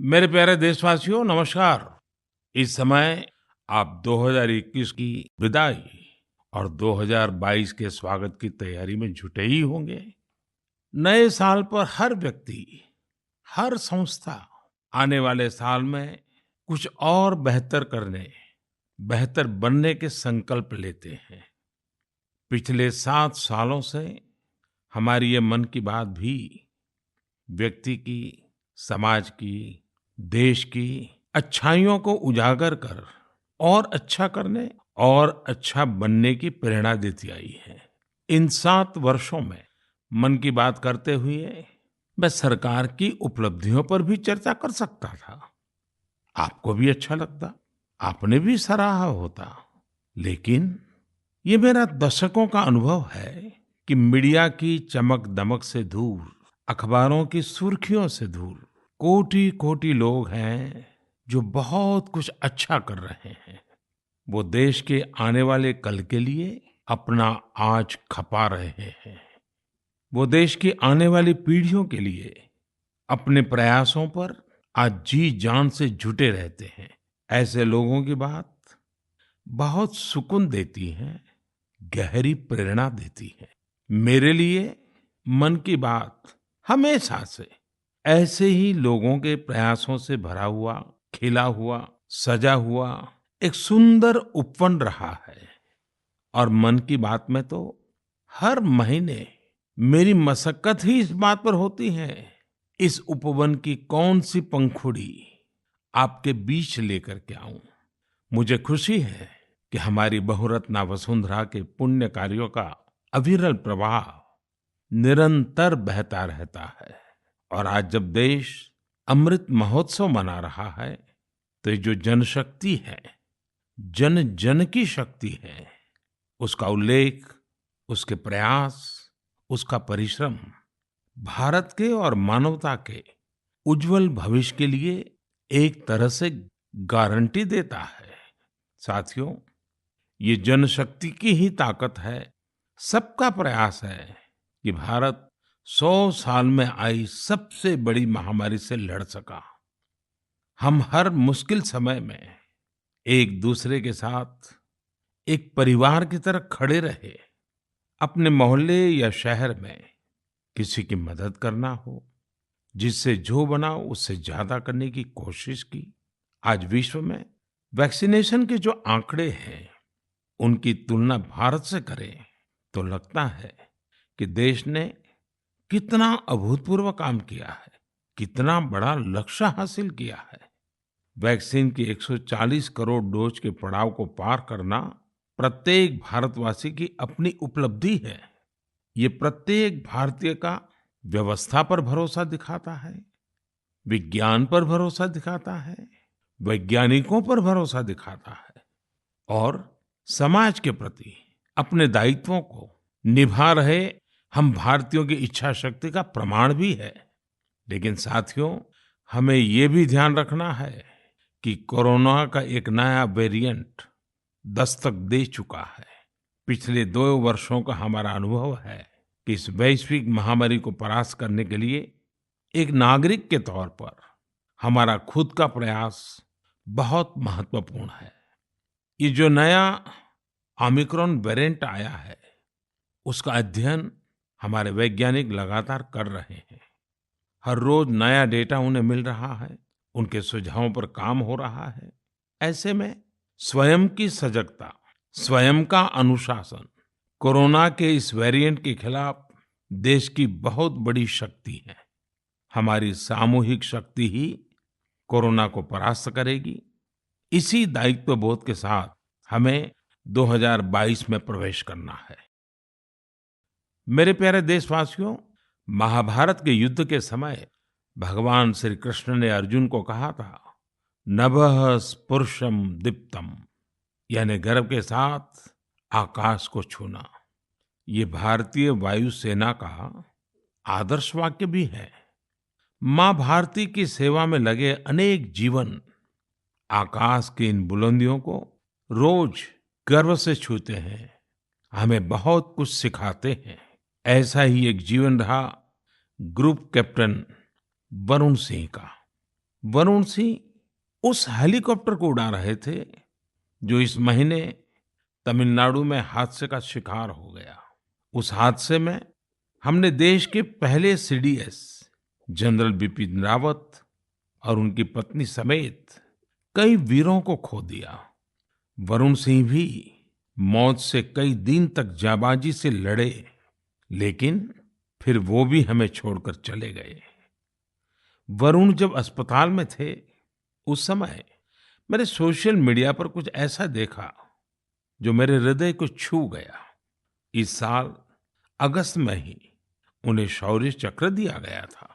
मेरे प्यारे देशवासियों नमस्कार। इस समय आप 2021 की विदाई और 2022 के स्वागत की तैयारी में जुटे ही होंगे। नए साल पर हर व्यक्ति, हर संस्था आने वाले साल में कुछ और बेहतर करने, बेहतर बनने के संकल्प लेते हैं। पिछले 7 सालों से हमारी ये मन की बात भी व्यक्ति की, समाज की, देश की अच्छाइयों को उजागर कर और अच्छा करने और अच्छा बनने की प्रेरणा देती आई है। इन 7 वर्षों में मन की बात करते हुए मैं सरकार की उपलब्धियों पर भी चर्चा कर सकता था। आपको भी अच्छा लगता, आपने भी सराहा होता। लेकिन ये मेरा दशकों का अनुभव है कि मीडिया की चमक दमक से दूर, अखबारों की सुर्खियों से दूर कोटि-कोटि लोग हैं जो बहुत कुछ अच्छा कर रहे हैं। वो देश के आने वाले कल के लिए अपना आज खपा रहे हैं। वो देश की आने वाली पीढ़ियों के लिए अपने प्रयासों पर आज जी जान से जुटे रहते हैं। ऐसे लोगों की बात बहुत सुकून देती है, गहरी प्रेरणा देती है। मेरे लिए मन की बात हमेशा से ऐसे ही लोगों के प्रयासों से भरा हुआ, खिला हुआ, सजा हुआ एक सुंदर उपवन रहा है। और मन की बात में तो हर महीने मेरी मशक्कत ही इस बात पर होती है, इस उपवन की कौन सी पंखुड़ी आपके बीच लेकर के आऊं। मुझे खुशी है कि हमारी बहुरत्ना वसुंधरा के पुण्य कार्यों का अविरल प्रवाह निरंतर बहता रहता है। और आज जब देश अमृत महोत्सव मना रहा है, तो ये जो जनशक्ति है, जन जन की शक्ति है, उसका उल्लेख, उसके प्रयास, उसका परिश्रम भारत के और मानवता के उज्जवल भविष्य के लिए एक तरह से गारंटी देता है। साथियों, ये जनशक्ति की ही ताकत है, सबका प्रयास है कि भारत 100 साल में आई सबसे बड़ी महामारी से लड़ सका। हम हर मुश्किल समय में एक दूसरे के साथ एक परिवार की तरह खड़े रहे। अपने मोहल्ले या शहर में किसी की मदद करना हो, जिससे जो बना उससे ज्यादा करने की कोशिश की। आज विश्व में वैक्सीनेशन के जो आंकड़े हैं, उनकी तुलना भारत से करें तो लगता है कि देश ने कितना अभूतपूर्व काम किया है, कितना बड़ा लक्ष्य हासिल किया है। वैक्सीन की 140 करोड़ डोज के पड़ाव को पार करना प्रत्येक भारतवासी की अपनी उपलब्धि है। ये प्रत्येक भारतीय का व्यवस्था पर भरोसा दिखाता है, विज्ञान पर भरोसा दिखाता है, वैज्ञानिकों पर भरोसा दिखाता है और समाज के प्रति अपने दायित्वों को निभा रहे हम भारतीयों की इच्छा शक्ति का प्रमाण भी है। लेकिन साथियों, हमें ये भी ध्यान रखना है कि कोरोना का एक नया वेरिएंट दस्तक दे चुका है। पिछले 2 वर्षों का हमारा अनुभव है कि इस वैश्विक महामारी को परास्त करने के लिए एक नागरिक के तौर पर हमारा खुद का प्रयास बहुत महत्वपूर्ण है। ये जो नया ओमिक्रॉन वेरिएंट आया है, उसका अध्ययन हमारे वैज्ञानिक लगातार कर रहे हैं। हर रोज नया डेटा उन्हें मिल रहा है, उनके सुझावों पर काम हो रहा है। ऐसे में स्वयं की सजगता, स्वयं का अनुशासन कोरोना के इस वेरिएंट के खिलाफ देश की बहुत बड़ी शक्ति है। हमारी सामूहिक शक्ति ही कोरोना को परास्त करेगी। इसी दायित्व बोध के साथ हमें 2022 में प्रवेश करना है। मेरे प्यारे देशवासियों, महाभारत के युद्ध के समय भगवान श्री कृष्ण ने अर्जुन को कहा था, नभः स्पृशं दीप्तम, यानी गर्व के साथ आकाश को छूना। ये भारतीय वायुसेना का आदर्श वाक्य भी है। माँ भारती की सेवा में लगे अनेक जीवन आकाश की इन बुलंदियों को रोज गर्व से छूते हैं, हमें बहुत कुछ सिखाते हैं। ऐसा ही एक जीवन रहा ग्रुप कैप्टन वरुण सिंह का। वरुण सिंह उस हेलीकॉप्टर को उड़ा रहे थे जो इस महीने तमिलनाडु में हादसे का शिकार हो गया। उस हादसे में हमने देश के पहले सीडीएस जनरल बिपिन रावत और उनकी पत्नी समेत कई वीरों को खो दिया। वरुण सिंह भी मौत से कई दिन तक जाबाजी से लड़े, लेकिन फिर वो भी हमें छोड़कर चले गए। वरुण जब अस्पताल में थे, उस समय मैंने सोशल मीडिया पर कुछ ऐसा देखा जो मेरे हृदय को छू गया। इस साल अगस्त में ही उन्हें शौर्य चक्र दिया गया था।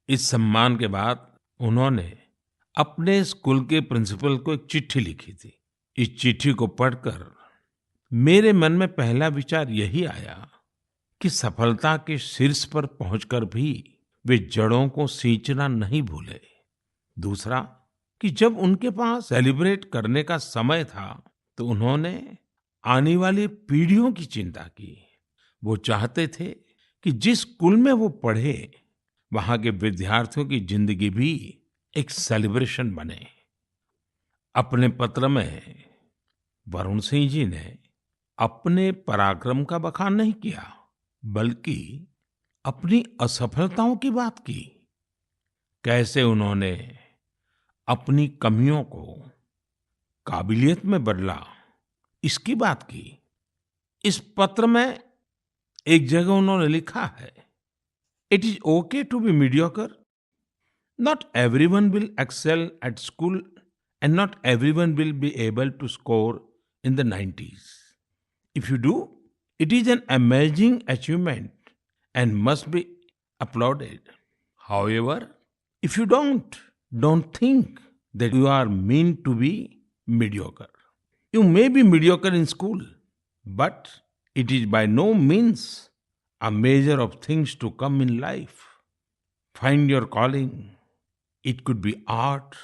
इस सम्मान के बाद उन्होंने अपने स्कूल के प्रिंसिपल को एक चिट्ठी लिखी थी। इस चिट्ठी को पढ़कर मेरे मन में पहला विचार यही आया कि सफलता के शीर्ष पर पहुंचकर भी वे जड़ों को सींचना नहीं भूले। दूसरा कि जब उनके पास सेलिब्रेट करने का समय था तो उन्होंने आने वाली पीढ़ियों की चिंता की। वो चाहते थे कि जिस स्कूल में वो पढ़े वहां के विद्यार्थियों की जिंदगी भी एक सेलिब्रेशन बने। अपने पत्र में वरुण सिंह जी ने अपने पराक्रम का बखान नहीं किया, बल्कि अपनी असफलताओं की बात की। कैसे उन्होंने अपनी कमियों को काबिलियत में बदला, इसकी बात की। इस पत्र में एक जगह उन्होंने लिखा है, it is okay to be mediocre, not everyone will excel at school and not everyone will be able to score in the 90s. If you do, it is an amazing achievement and must be applauded. However, if you don't think that you are meant to be mediocre. You may be mediocre in school, but it is by no means a measure of things to come in life. Find your calling. It could be art,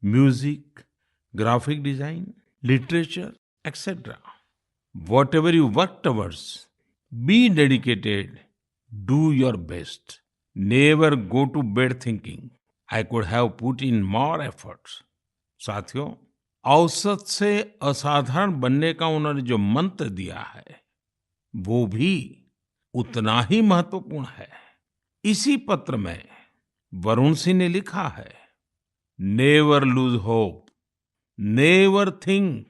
music, graphic design, literature, etc. Whatever you work towards, be dedicated, do your best. Never go to bed thinking, I could have put in more efforts. साथियों, औसत से असाधारण बनने का उन्होंने जो मंत्र दिया है, वो भी उतना ही महत्वपूर्ण है। इसी पत्र में वरुण सिंह ने लिखा है, Never lose hope. Never think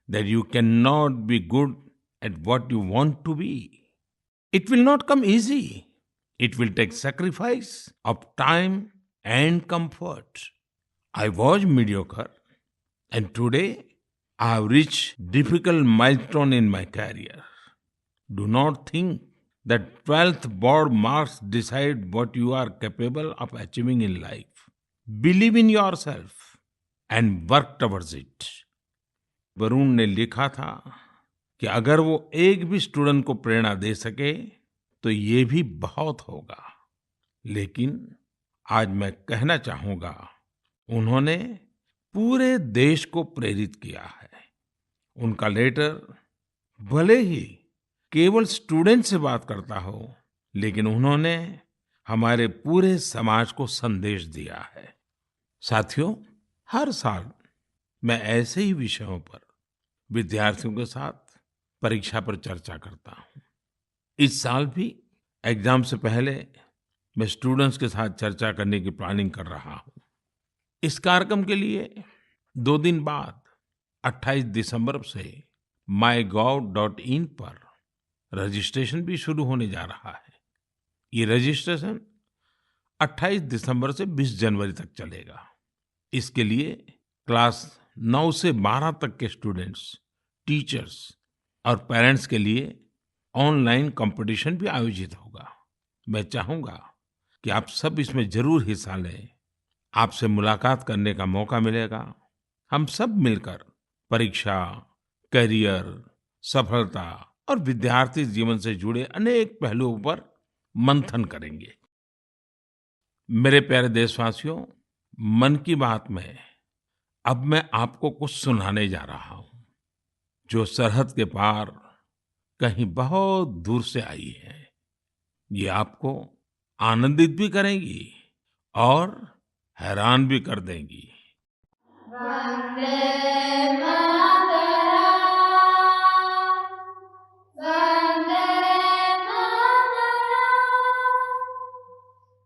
that you cannot be good at what you want to be. It will not come easy. It will take sacrifice of time and comfort. I was mediocre, and today I have reached difficult milestone in my career. Do not think that 12th board marks decide what you are capable of achieving in life. Believe in yourself and work towards it. Varun ने लिखा था कि अगर वो एक भी student को प्रेरणा दे सके तो ये भी बहुत होगा। लेकिन आज मैं कहना चाहूंगा, उन्होंने पूरे देश को प्रेरित किया है। उनका लेटर भले ही केवल स्टूडेंट से बात करता हो, लेकिन उन्होंने हमारे पूरे समाज को संदेश दिया है। साथियों, हर साल मैं ऐसे ही विषयों पर विद्यार्थियों के साथ परीक्षा पर चर्चा करता हूँ। इस साल भी एग्जाम से पहले मैं स्टूडेंट्स के साथ चर्चा करने की प्लानिंग कर रहा हूँ। इस कार्यक्रम के लिए 2 दिन बाद 28 दिसंबर से mygov.in पर रजिस्ट्रेशन भी शुरू होने जा रहा है। ये रजिस्ट्रेशन 28 दिसंबर से 20 जनवरी तक चलेगा। इसके लिए क्लास 9 से 12 तक के स्टूडेंट्स, टीचर्स और पेरेंट्स के लिए ऑनलाइन कंपटीशन भी आयोजित होगा। मैं चाहूंगा कि आप सब इसमें जरूर हिस्सा लें। आपसे मुलाकात करने का मौका मिलेगा। हम सब मिलकर परीक्षा, करियर, सफलता और विद्यार्थी जीवन से जुड़े अनेक पहलुओं पर मंथन करेंगे। मेरे प्यारे देशवासियों, मन की बात में अब मैं आपको कुछ सुनाने जा रहा हूं जो सरहद के पार कहीं बहुत दूर से आई है। ये आपको आनंदित भी करेंगी और हैरान भी कर देंगी। वन्दे मातरम्, वन्दे मातरम्,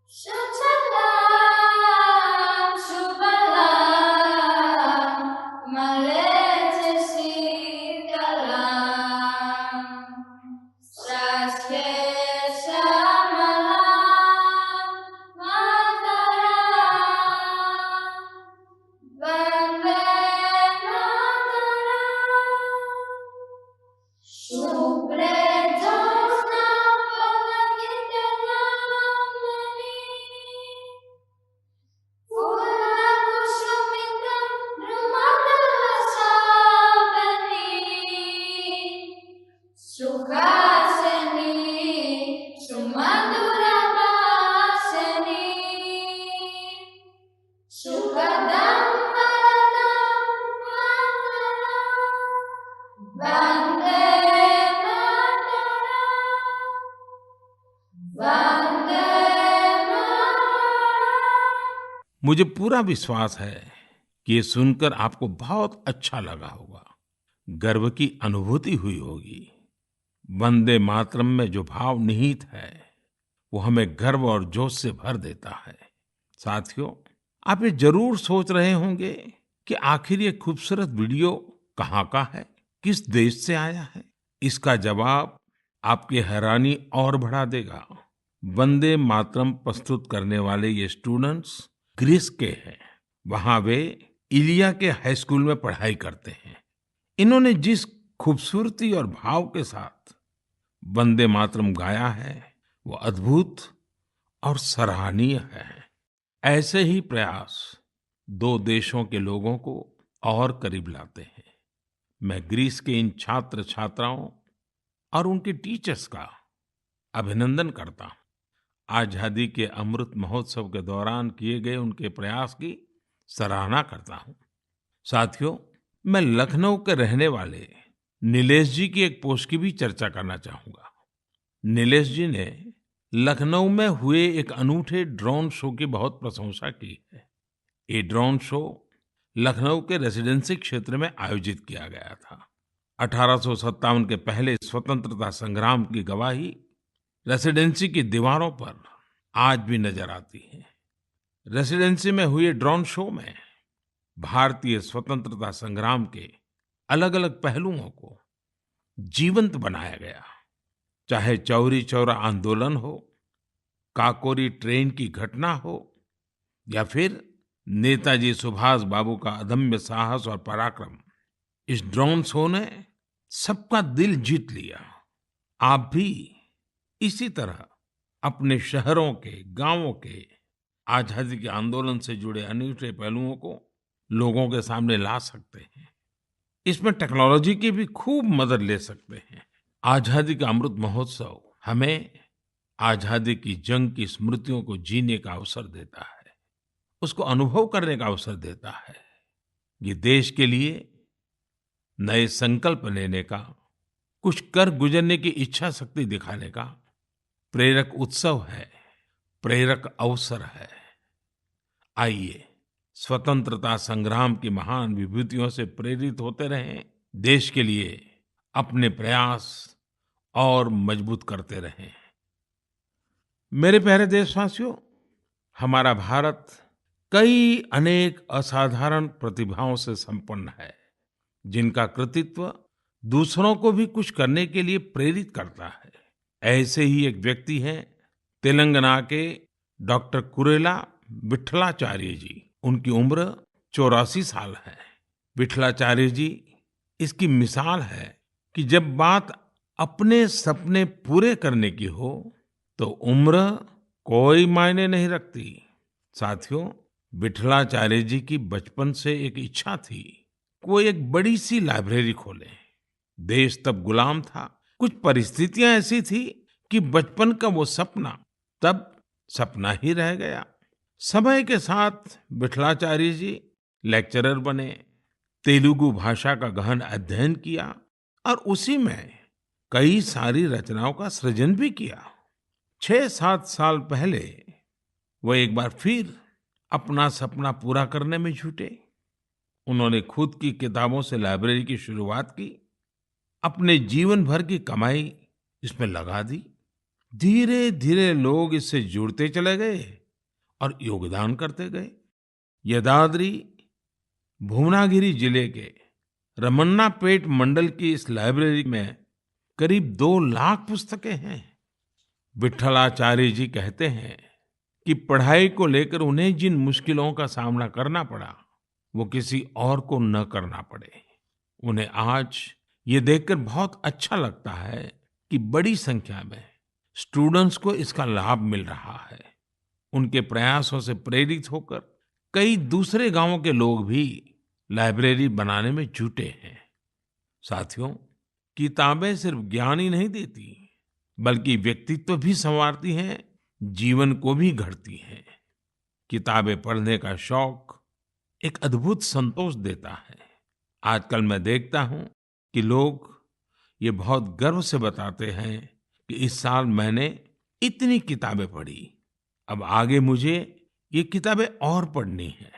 सुजलां सुफलां मलयजशीतलां, स्वस्ति श्यामलां मातरम्, वन्दे मातरम्, शुभ्रे ज्योत्स्ना फुल्लकितयामिनी, फुल्लकुसुमितं नृमदलशोभिनी, सुहासिनी सुमधुरभाषिणी, सुखदं वरदं मातरम्, वन्दे मातरम्, वन्दे मातरम्। मुझे पूरा विश्वास है कि ये सुनकर आपको बहुत अच्छा लगा होगा, गर्व की अनुभूति हुई होगी। वंदे मातरम में जो भाव निहित है, वो हमें गर्व और जोश से भर देता है। साथियों, आप ये जरूर सोच रहे होंगे कि आखिर ये खूबसूरत वीडियो कहाँ का है, किस देश से आया है। इसका जवाब आपकी हैरानी और बढ़ा देगा। वंदे मातरम प्रस्तुत करने वाले ये स्टूडेंट्स ग्रीस के हैं। वहां वे इलिया के हाई स्कूल में पढ़ाई करते हैं। इन्होंने जिस खूबसूरती और भाव के साथ वंदे मातरम गाया है, वो अद्भुत और सराहनीय है। ऐसे ही प्रयास दो देशों के लोगों को और करीब लाते हैं। मैं ग्रीस के इन छात्र छात्राओं और उनके टीचर्स का अभिनंदन करता हूँ। आजादी के अमृत महोत्सव के दौरान किए गए उनके प्रयास की सराहना करता हूँ। साथियों, मैं लखनऊ के रहने वाले नीलेश जी की एक पोस्ट की भी चर्चा करना चाहूंगा। नीलेश जी ने लखनऊ में हुए एक अनूठे ड्रोन शो की बहुत प्रशंसा की है। ये ड्रोन शो लखनऊ के रेसिडेंसी क्षेत्र में आयोजित किया गया था। 1857 के पहले स्वतंत्रता संग्राम की गवाही रेसिडेंसी की दीवारों पर आज भी नजर आती है। रेसिडेंसी में हुए ड्रोन शो में भारतीय स्वतंत्रता संग्राम के अलग-अलग पहलुओं को जीवंत बनाया गया। चाहे चौरी चौरा आंदोलन हो, काकोरी ट्रेन की घटना हो, या फिर नेताजी सुभाष बाबू का अदम्य साहस और पराक्रम, इस ड्रोन शो ने सबका दिल जीत लिया। आप भी इसी तरह अपने शहरों के, गांवों के आजादी के आंदोलन से जुड़े अनूठे पहलुओं को लोगों के सामने ला सकते हैं। इसमें टेक्नोलॉजी की भी खूब मदद ले सकते हैं। आजादी का अमृत महोत्सव हमें आजादी की जंग की स्मृतियों को जीने का अवसर देता है, उसको अनुभव करने का अवसर देता है। ये देश के लिए नए संकल्प लेने का, कुछ कर गुजरने की इच्छा शक्ति दिखाने का प्रेरक उत्सव है, प्रेरक अवसर है। आइए स्वतंत्रता संग्राम की महान विभूतियों से प्रेरित होते रहें, देश के लिए अपने प्रयास और मजबूत करते रहें। मेरे प्यारे देशवासियों, हमारा भारत कई अनेक असाधारण प्रतिभाओं से संपन्न है, जिनका कृतित्व दूसरों को भी कुछ करने के लिए प्रेरित करता है। ऐसे ही एक व्यक्ति हैं तेलंगाना के डॉक्टर कुरेला विट्ठलाचार्य जी। उनकी उम्र 84 साल है। विट्ठलाचार्य जी इसकी मिसाल है कि जब बात अपने सपने पूरे करने की हो तो उम्र कोई मायने नहीं रखती। साथियों, विट्ठलाचार्य जी की बचपन से एक इच्छा थी, वो एक बड़ी सी लाइब्रेरी खोले। देश तब गुलाम था, कुछ परिस्थितियां ऐसी थी कि बचपन का वो सपना तब सपना ही रह गया। समय के साथ विट्ठलाचार्य जी लेक्चरर बने, तेलुगु भाषा का गहन अध्ययन किया और उसी में कई सारी रचनाओं का सृजन भी किया। 6-7 साल पहले वो एक बार फिर अपना सपना पूरा करने में जुटे। उन्होंने खुद की किताबों से लाइब्रेरी की शुरुआत की, अपने जीवन भर की कमाई इसमें लगा दी। धीरे धीरे लोग इससे जुड़ते चले गए और योगदान करते गए। यदाद्री भुवनागिरी जिले के रमन्नापेट मंडल की इस लाइब्रेरी में करीब 2 लाख पुस्तकें हैं। विट्ठलाचार्य जी कहते हैं कि पढ़ाई को लेकर उन्हें जिन मुश्किलों का सामना करना पड़ा, वो किसी और को न करना पड़े। उन्हें आज ये देखकर बहुत अच्छा लगता है कि बड़ी संख्या में स्टूडेंट्स को इसका लाभ मिल रहा है। उनके प्रयासों से प्रेरित होकर कई दूसरे गांवों के लोग भी लाइब्रेरी बनाने में जुटे हैं। साथियों, किताबें सिर्फ ज्ञान ही नहीं देती, बल्कि व्यक्तित्व भी संवारती हैं, जीवन को भी गढ़ती हैं। किताबें पढ़ने का शौक एक अद्भुत संतोष देता है। आजकल मैं देखता हूं कि लोग ये बहुत गर्व से बताते हैं कि इस साल मैंने इतनी किताबें पढ़ी, अब आगे मुझे ये किताबें और पढ़नी है।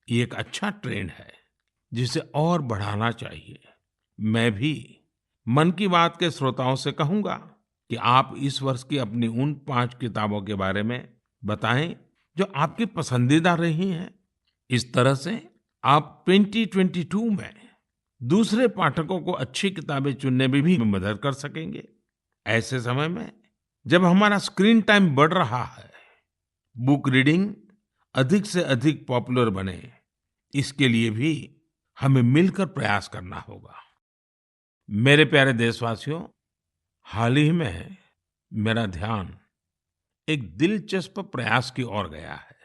ये एक अच्छा ट्रेंड है जिसे और बढ़ाना चाहिए। मैं भी मन की बात के श्रोताओं से कहूंगा कि आप इस वर्ष की अपनी उन 5 किताबों के बारे में बताएं जो आपकी पसंदीदा रही हैं। इस तरह से आप 2022 में दूसरे पाठकों को अच्छी किताबें चुनने में भी मदद कर सकेंगे। ऐसे समय में जब हमारा स्क्रीन टाइम बढ़ रहा है, बुक रीडिंग अधिक से अधिक पॉपुलर बने, इसके लिए भी हमें मिलकर प्रयास करना होगा। मेरे प्यारे देशवासियों, हाल ही में मेरा ध्यान एक दिलचस्प प्रयास की ओर गया है।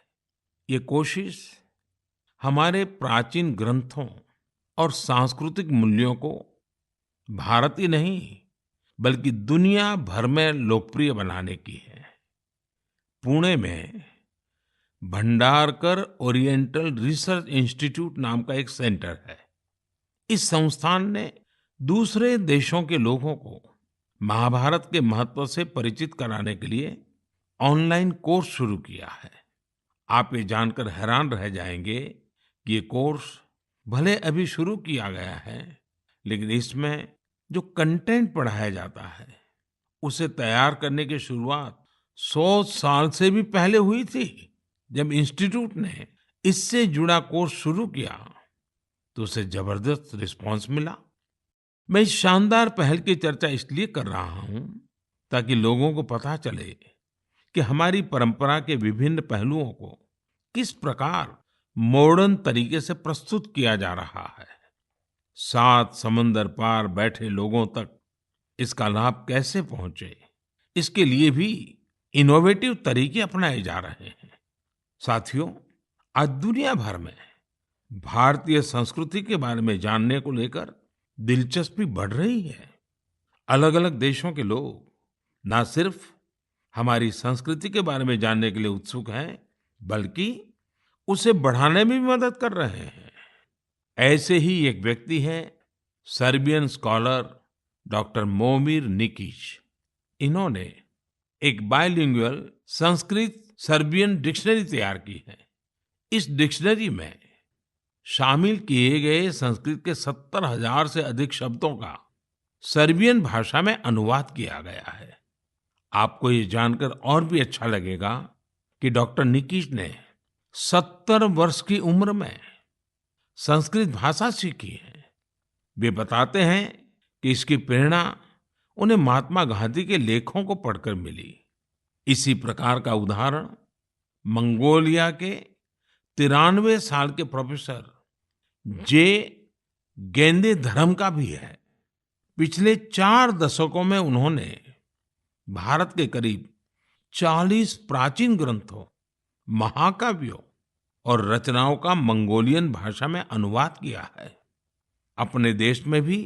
ये कोशिश हमारे प्राचीन ग्रंथों और सांस्कृतिक मूल्यों को भारत ही नहीं बल्कि दुनिया भर में लोकप्रिय बनाने की है। पुणे में भंडारकर ओरिएंटल रिसर्च इंस्टीट्यूट नाम का एक सेंटर है। इस संस्थान ने दूसरे देशों के लोगों को महाभारत के महत्व से परिचित कराने के लिए ऑनलाइन कोर्स शुरू किया है। आप ये जानकर हैरान रह जाएंगे कि ये कोर्स भले अभी शुरू किया गया है, लेकिन इसमें जो कंटेंट पढ़ाया जाता है, उसे तैयार करने की शुरुआत 100 साल से भी पहले हुई थी। जब इंस्टीट्यूट ने इससे जुड़ा कोर्स शुरू किया तो उसे जबरदस्त रिस्पांस मिला। मैं इस शानदार पहल की चर्चा इसलिए कर रहा हूं ताकि लोगों को पता चले कि हमारी परंपरा के विभिन्न पहलुओं को किस प्रकार मॉडर्न तरीके से प्रस्तुत किया जा रहा है। 7 समंदर पार बैठे लोगों तक इसका लाभ कैसे पहुंचे, इसके लिए भी इनोवेटिव तरीके अपनाए जा रहे हैं। साथियों, आज दुनिया भर में भारतीय संस्कृति के बारे में जानने को लेकर दिलचस्पी बढ़ रही है। अलग-अलग देशों के लोग ना सिर्फ हमारी संस्कृति के बारे में जानने के लिए उत्सुक हैं, बल्कि उसे बढ़ाने में भी मदद कर रहे हैं। ऐसे ही एक व्यक्ति हैं सर्बियन स्कॉलर डॉक्टर मोमिर निकिच। इन्होंने एक बाइलिंगुअल संस्कृत सर्बियन डिक्शनरी तैयार की है। इस डिक्शनरी में शामिल किए गए संस्कृत के 70,000 से अधिक शब्दों का सर्बियन भाषा में अनुवाद किया गया है। आपको ये जानकर और भी अच्छा लगेगा कि डॉक्टर निकिच ने 70 वर्ष की उम्र में संस्कृत भाषा सीखी है। वे बताते हैं कि इसकी प्रेरणा उन्हें महात्मा गांधी के लेखों को पढ़कर मिली। इसी प्रकार का उदाहरण मंगोलिया के 93 साल के प्रोफेसर जे गेंदेधरम का भी है। पिछले 4 दशकों में उन्होंने भारत के करीब 40 प्राचीन ग्रंथों, महाकाव्यों और रचनाओं का मंगोलियन भाषा में अनुवाद किया है। अपने देश में भी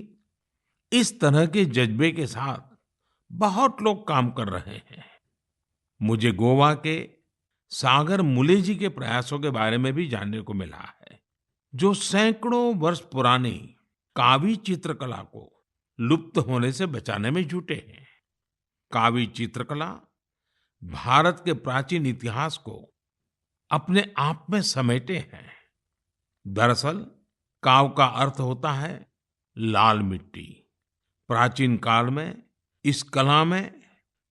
इस तरह के जज्बे के साथ बहुत लोग काम कर रहे हैं। मुझे गोवा के सागर मुले जी के प्रयासों के बारे में भी जानने को मिला है, जो सैकड़ों वर्ष पुरानी कावी चित्रकला को लुप्त होने से बचाने में जुटे हैं। कावी चित्रकला भारत के प्राचीन इतिहास को अपने आप में समेटे हैं। दरअसल काव का अर्थ होता है लाल मिट्टी। प्राचीन काल में इस कला में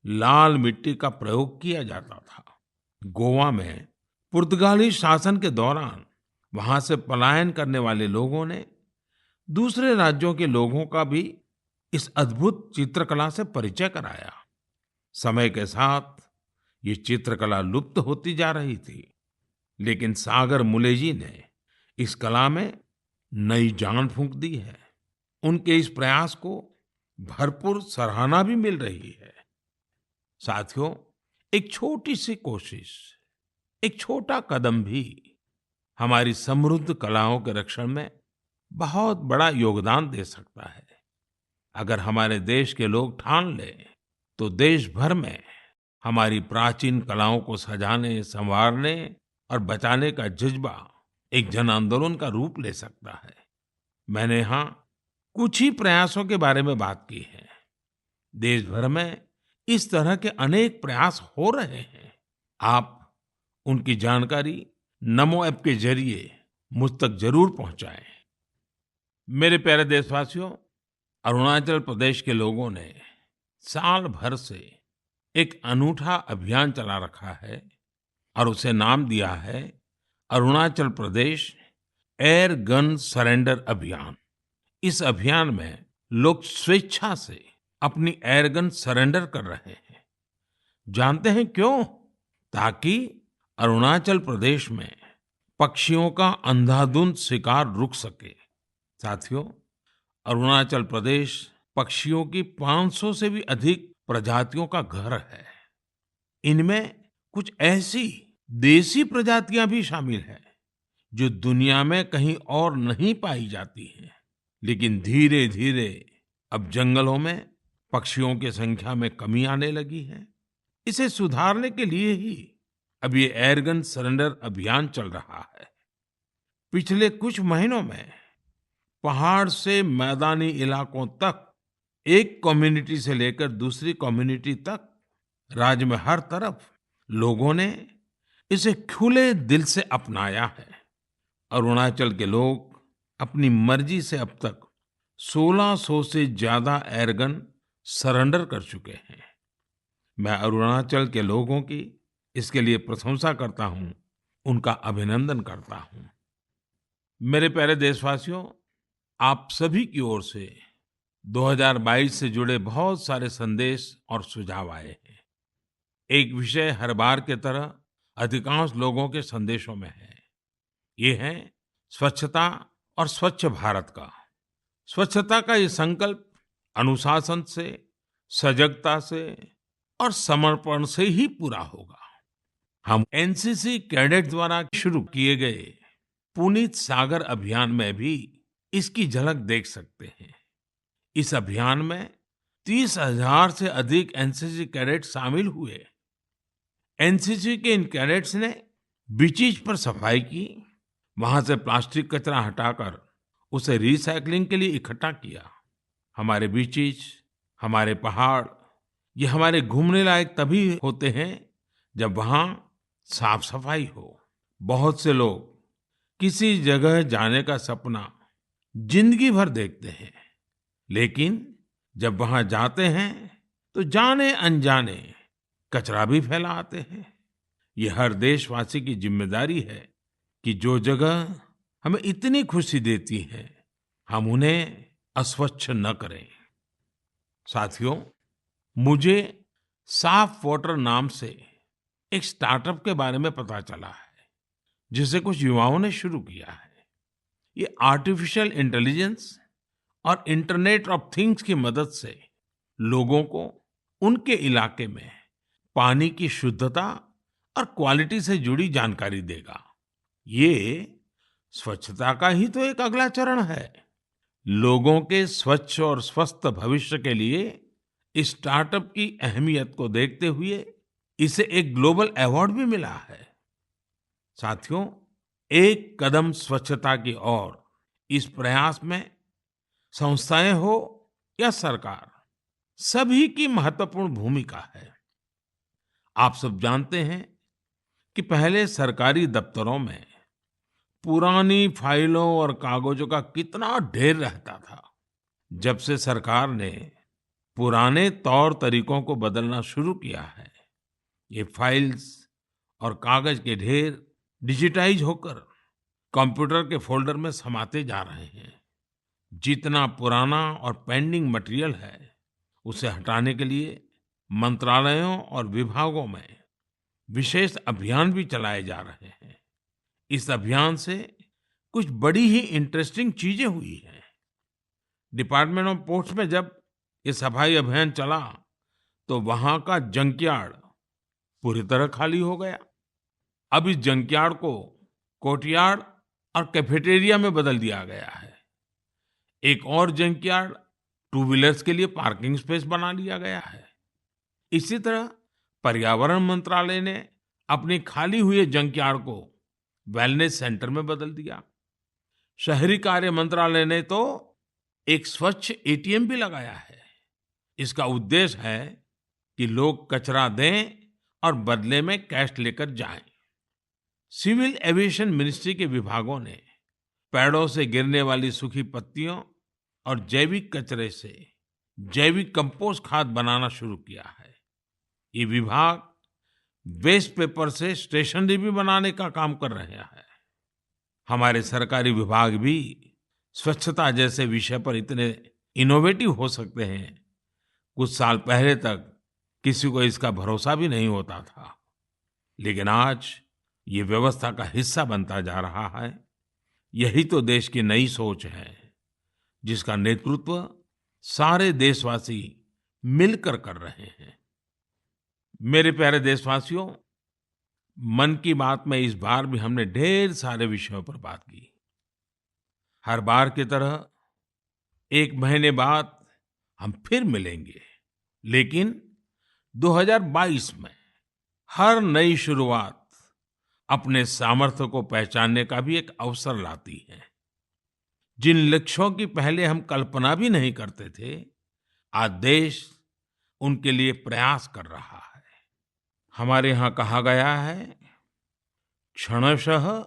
लाल मिट्टी का प्रयोग किया जाता था। गोवा में पुर्तगाली शासन के दौरान वहां से पलायन करने वाले लोगों ने दूसरे राज्यों के लोगों का भी इस अद्भुत चित्रकला से परिचय कराया। समय के साथ ये चित्रकला लुप्त होती जा रही थी, लेकिन सागर मुले जी ने इस कला में नई जान फूंक दी है। उनके इस प्रयास को भरपूर सराहना भी मिल रही है। साथियों, एक छोटी सी कोशिश, एक छोटा कदम भी हमारी समृद्ध कलाओं के रक्षण में बहुत बड़ा योगदान दे सकता है। अगर हमारे देश के लोग ठान लें, तो देश भर में हमारी प्राचीन कलाओं को सजाने, संवारने और बचाने का जज्बा एक जन आंदोलन का रूप ले सकता है। मैंने यहाँ कुछ ही प्रयासों के बारे में बात की है। देश भर में इस तरह के अनेक प्रयास हो रहे हैं। आप उनकी जानकारी नमो ऐप के जरिए मुझ तक जरूर पहुंचाएं। मेरे प्यारे देशवासियों, अरुणाचल प्रदेश के लोगों ने साल भर से एक अनूठा अभियान चला रखा है और उसे नाम दिया है Arunachal Pradesh air gun surrender अभियान। इस अभियान में लोग स्वेच्छा से अपनी एयर गन सरेंडर कर रहे हैं। जानते हैं क्यों? ताकि अरुणाचल प्रदेश में पक्षियों का अंधाधुंध शिकार रुक सके। साथियों, अरुणाचल प्रदेश पक्षियों की 500 से भी अधिक प्रजातियों का घर है। इनमें कुछ ऐसी देसी प्रजातियां भी शामिल हैं जो दुनिया में कहीं और नहीं पाई जाती हैं। लेकिन धीरे धीरे अब जंगलों में पक्षियों की संख्या में कमी आने लगी है। इसे सुधारने के लिए ही अब ये एयरगन सरेंडर अभियान चल रहा है। पिछले कुछ महीनों में पहाड़ से मैदानी इलाकों तक, एक कम्युनिटी से लेकर दूसरी कम्युनिटी तक, राज्य में हर तरफ लोगों ने इसे खुले दिल से अपनाया है। अरुणाचल के लोग अपनी मर्जी से अब तक 1600 से ज्यादा एयरगन सरेंडर कर चुके हैं। मैं अरुणाचल के लोगों की इसके लिए प्रशंसा करता हूं, उनका अभिनंदन करता हूं। मेरे प्यारे देशवासियों, आप सभी की ओर से 2022 से जुड़े बहुत सारे संदेश और सुझाव आए हैं। एक विषय हर बार की तरह अधिकांश लोगों के संदेशों में है। ये है स्वच्छता और स्वच्छ भारत का। स्वच्छता का ये संकल्प अनुशासन से, सजगता से और समर्पण से ही पूरा होगा। हम एनसीसी कैडेट द्वारा शुरू किए गए पुनीत सागर अभियान में भी इसकी झलक देख सकते हैं। इस अभियान में 30,000 से अधिक एनसीसी कैडेट शामिल हुए। एनसीसी के इन कैडेट्स ने बीचेस पर सफाई की, वहां से प्लास्टिक कचरा हटाकर उसे रिसाइकलिंग के लिए इकट्ठा किया। हमारे बीचेस, हमारे पहाड़, ये हमारे घूमने लायक तभी होते हैं जब वहां साफ सफाई हो। बहुत से लोग किसी जगह जाने का सपना जिंदगी भर देखते हैं, लेकिन जब वहां जाते हैं तो जाने अनजाने कचरा भी फैला आते हैं। ये हर देशवासी की जिम्मेदारी है कि जो जगह हमें इतनी खुशी देती है, हम उन्हें अस्वच्छ न करें। साथियों, मुझे साफ वाटर नाम से एक स्टार्टअप के बारे में पता चला है, जिसे कुछ युवाओं ने शुरू किया है। ये आर्टिफिशियल इंटेलिजेंस और इंटरनेट ऑफ थिंग्स की मदद से लोगों को उनके इलाके में पानी की शुद्धता और क्वालिटी से जुड़ी जानकारी देगा। ये स्वच्छता का ही तो एक अगला चरण है। लोगों के स्वच्छ और स्वस्थ भविष्य के लिए इस स्टार्टअप की अहमियत को देखते हुए इसे एक ग्लोबल अवार्ड भी मिला है। साथियों, एक कदम स्वच्छता की ओर, इस प्रयास में संस्थाएं हो या सरकार, सभी की महत्वपूर्ण भूमिका है। आप सब जानते हैं कि पहले सरकारी दफ्तरों में पुरानी फाइलों और कागजों का कितना ढेर रहता था। जब से सरकार ने पुराने तौर तरीकों को बदलना शुरू किया है, ये फाइल्स और कागज के ढेर डिजिटाइज होकर कंप्यूटर के फोल्डर में समाते जा रहे हैं। जितना पुराना और पेंडिंग मटेरियल है, उसे हटाने के लिए मंत्रालयों और विभागों में विशेष अभियान भी चलाए जा रहे हैं। इस अभियान से कुछ बड़ी ही इंटरेस्टिंग चीजें हुई हैं। डिपार्टमेंट ऑफ पोस्ट में जब ये सफाई अभियान चला, तो वहां का जंकयार्ड पूरी तरह खाली हो गया। अब इस जंकयार्ड को कोर्टयार्ड और कैफेटेरिया में बदल दिया गया है। एक और जंकयार्ड टू व्हीलर्स के लिए पार्किंग स्पेस बना लिया गया है। इसी तरह पर्यावरण मंत्रालय ने अपनी खाली हुए जंकयार्ड को वेलनेस सेंटर में बदल दिया। शहरी कार्य मंत्रालय ने तो एक स्वच्छ एटीएम भी लगाया है। इसका उद्देश्य है कि लोग कचरा दें और बदले में कैश लेकर जाएं। सिविल एविएशन मिनिस्ट्री के विभागों ने पेड़ों से गिरने वाली सूखी पत्तियों और जैविक कचरे से जैविक कंपोस्ट खाद बनाना शुरू किया है। ये विभाग वेस्ट पेपर से स्टेशनरी भी बनाने का काम कर रहे हैं। हमारे सरकारी विभाग भी स्वच्छता जैसे विषय पर इतने इनोवेटिव हो सकते हैं। कुछ साल पहले तक किसी को इसका भरोसा भी नहीं होता था, लेकिन आज ये व्यवस्था का हिस्सा बनता जा रहा है। यही तो देश की नई सोच है, जिसका नेतृत्व सारे देशवासी मिलकर कर रहे हैं। मेरे प्यारे देशवासियों, मन की बात में इस बार भी हमने ढेर सारे विषयों पर बात की। हर बार की तरह एक महीने बाद हम फिर मिलेंगे, लेकिन 2022 में हर नई शुरुआत अपने सामर्थ्य को पहचानने का भी एक अवसर लाती है। जिन लक्ष्यों की पहले हम कल्पना भी नहीं करते थे, आज देश उनके लिए प्रयास कर रहा है। हमारे यहाँ कहा गया है, क्षणशः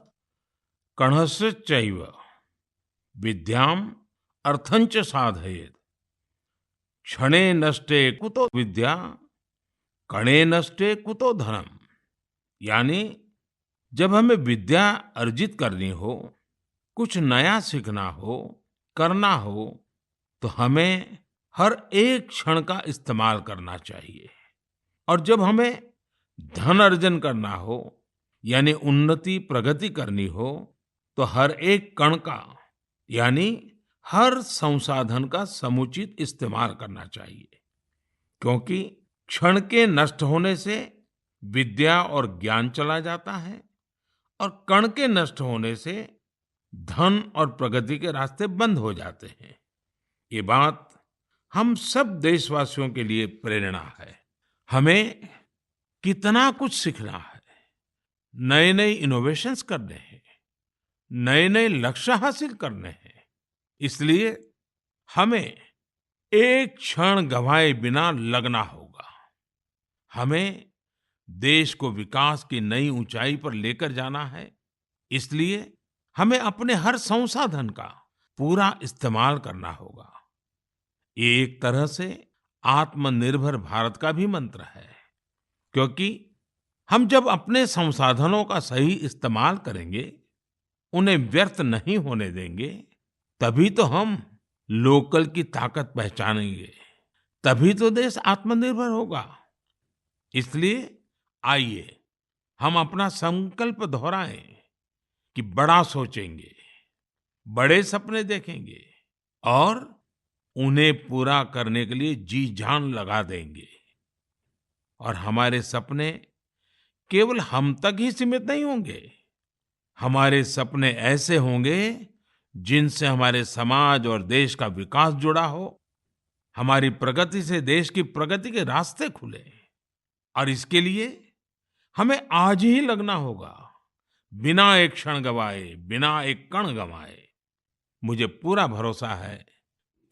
कणशश्चैव विद्याम अर्थंच साधयेत्। क्षणे नष्टे कुतो विद्या, कणे नष्टे कुतो धनम। यानी जब हमें विद्या अर्जित करनी हो, कुछ नया सीखना हो, करना हो, तो हमें हर एक क्षण का इस्तेमाल करना चाहिए। और जब हमें धन अर्जन करना हो, यानी उन्नति प्रगति करनी हो, तो हर एक कण का यानी हर संसाधन का समुचित इस्तेमाल करना चाहिए। क्योंकि क्षण के नष्ट होने से विद्या और ज्ञान चला जाता है, और कण के नष्ट होने से धन और प्रगति के रास्ते बंद हो जाते हैं। ये बात हम सब देशवासियों के लिए प्रेरणा है। हमें कितना कुछ सीखना है, नए नए इनोवेशंस करने हैं, नए नए लक्ष्य हासिल करने हैं। इसलिए हमें एक क्षण गंवाए बिना लगना होगा। हमें देश को विकास की नई ऊंचाई पर लेकर जाना है। इसलिए हमें अपने हर संसाधन का पूरा इस्तेमाल करना होगा। ये एक तरह से आत्मनिर्भर भारत का भी मंत्र है, क्योंकि हम जब अपने संसाधनों का सही इस्तेमाल करेंगे, उन्हें व्यर्थ नहीं होने देंगे, तभी तो हम लोकल की ताकत पहचानेंगे, तभी तो देश आत्मनिर्भर होगा। इसलिए आइए हम अपना संकल्प दोहराएं कि बड़ा सोचेंगे, बड़े सपने देखेंगे और उन्हें पूरा करने के लिए जी जान लगा देंगे। और हमारे सपने केवल हम तक ही सीमित नहीं होंगे। हमारे सपने ऐसे होंगे जिनसे हमारे समाज और देश का विकास जुड़ा हो, हमारी प्रगति से देश की प्रगति के रास्ते खुले। और इसके लिए हमें आज ही लगना होगा, बिना एक क्षण गवाए, बिना एक कण गवाए। मुझे पूरा भरोसा है,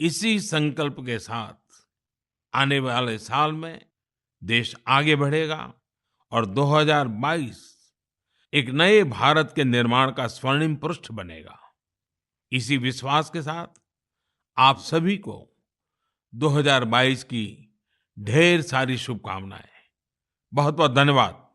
इसी संकल्प के साथ आने वाले साल में देश आगे बढ़ेगा और 2022 एक नए भारत के निर्माण का स्वर्णिम पृष्ठ बनेगा। इसी विश्वास के साथ आप सभी को 2022 की ढेर सारी शुभकामनाएं। बहुत बहुत धन्यवाद।